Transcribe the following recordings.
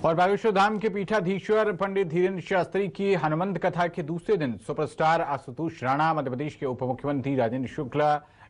और बागेश्वर धाम के पीठाधीश्वर पंडित धीरेन्द्र शास्त्री की हनुमंत कथा के दूसरे दिन सुपरस्टार आशुतोष राणा, मध्य प्रदेश के उप मुख्यमंत्री राजेंद्र शुक्ल,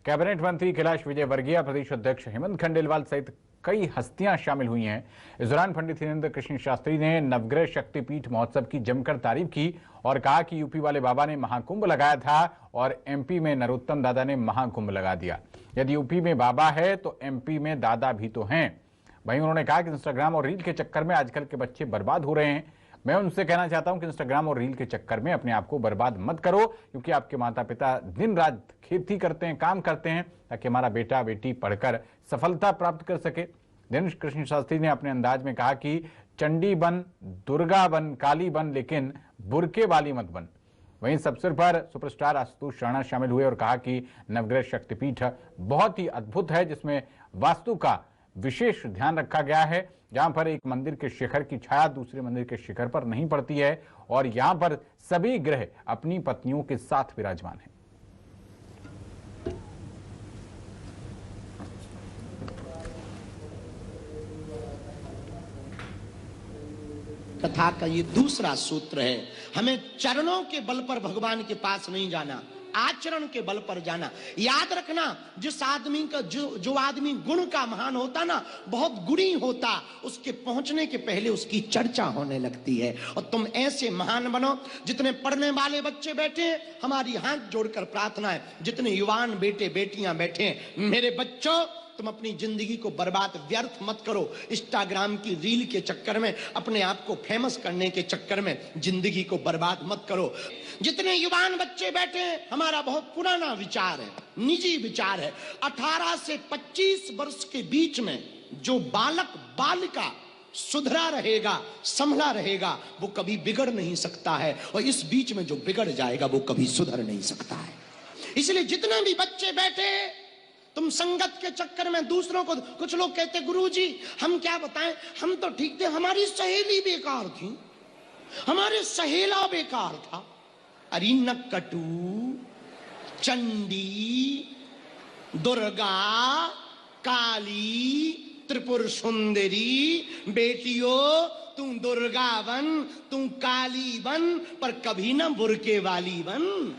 कैबिनेट मंत्री कैलाश विजयवर्गीय, प्रदेश अध्यक्ष हेमंत खंडेलवाल सहित कई हस्तियां शामिल हुई हैं। इस दौरान पंडित धीरेन्द्र कृष्ण शास्त्री ने नवग्रह शक्तिपीठ महोत्सव की जमकर तारीफ की और कहा कि यूपी वाले बाबा ने महाकुंभ लगाया था और एमपी में नरोत्तम दादा ने महाकुंभ लगा दिया। यदि यूपी में बाबा है तो एमपी में दादा भी तो हैं। वहीं उन्होंने कहा कि इंस्टाग्राम और रील के चक्कर में आजकल के बच्चे बर्बाद हो रहे हैं। मैं उनसे कहना चाहता हूं कि इंस्टाग्राम और रील के चक्कर में अपने आप को बर्बाद मत करो, क्योंकि आपके माता पिता दिन रात खेती करते हैं, काम करते हैं ताकि हमारा बेटा बेटी पढ़कर सफलता प्राप्त कर सके। धीरेन्द्र कृष्ण शास्त्री ने अपने अंदाज में कहा कि चंडी बन, दुर्गा बन, काली बन, लेकिन बुरके वाली मत बन। वहीं इस अवसर पर सुपरस्टार आशुतोष राणा शामिल हुए और कहा कि नवग्रह शक्तिपीठ बहुत ही अद्भुत है, जिसमें वास्तु का विशेष ध्यान रखा गया है। जहां पर एक मंदिर के शिखर की छाया दूसरे मंदिर के शिखर पर नहीं पड़ती है और यहां पर सभी ग्रह अपनी पत्नियों के साथ विराजमान हैं। कथा का ये दूसरा सूत्र है, हमें चरणों के बल पर भगवान के पास नहीं जाना, आचरण के बल पर जाना। याद रखना, जिस आदमी का जो आदमी गुण का महान होता ना, बहुत गुणी होता, उसके पहुंचने के पहले उसकी चर्चा होने लगती है। और तुम ऐसे महान बनो। जितने पढ़ने वाले बच्चे बैठे हैं, हमारी हाथ जोड़कर प्रार्थना है, जितने युवान बेटे बेटियां बैठे हैं, मेरे बच्चों तुम अपनी जिंदगी को बर्बाद व्यर्थ मत करो। इंस्टाग्राम की रील के चक्कर में, अपने आप को फेमस करने के चक्कर में जिंदगी को बर्बाद मत करो। जितने युवान बच्चे बैठे हैं, हमारा बहुत पुराना विचार है, निजी विचार है, 18 से 25 वर्ष के बीच में जो बालक बालिका सुधरा रहेगा, संभला रहेगा, वो कभी बिगड़ नहीं सकता है, और इस बीच में जो बिगड़ जाएगा वो कभी सुधर नहीं सकता है। इसलिए जितने भी बच्चे बैठे, तुम संगत के चक्कर में दूसरों को, कुछ लोग कहते गुरुजी हम क्या बताएं, हम तो ठीक थे, हमारी सहेली बेकार थी, हमारे सहेला बेकार था। अरे नक्कटू, चंडी, दुर्गा, काली, त्रिपुर सुंदरी, बेटियों तू दुर्गा बन, तू काली बन, पर कभी ना बुरके वाली बन।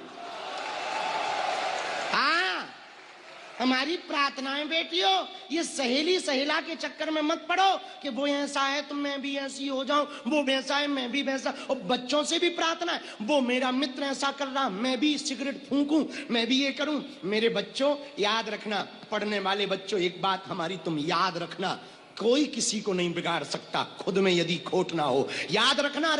हमारी प्रार्थनाएं बेटियों, ये सहेली सहेला के चक्कर में मत पड़ो कि वो ऐसा है तो मैं भी ऐसी हो जाऊं, वो वैसा है मैं भी वैसा। और बच्चों से भी प्रार्थना है, वो मेरा मित्र ऐसा कर रहा, मैं भी सिगरेट फूंकूं, मैं भी ये करूं। मेरे बच्चों याद रखना, पढ़ने वाले बच्चों, एक बात हमारी तुम याद रखना, कोई किसी को नहीं बिगाड़ सकता, खुद में यदि खोट ना हो। याद रखना।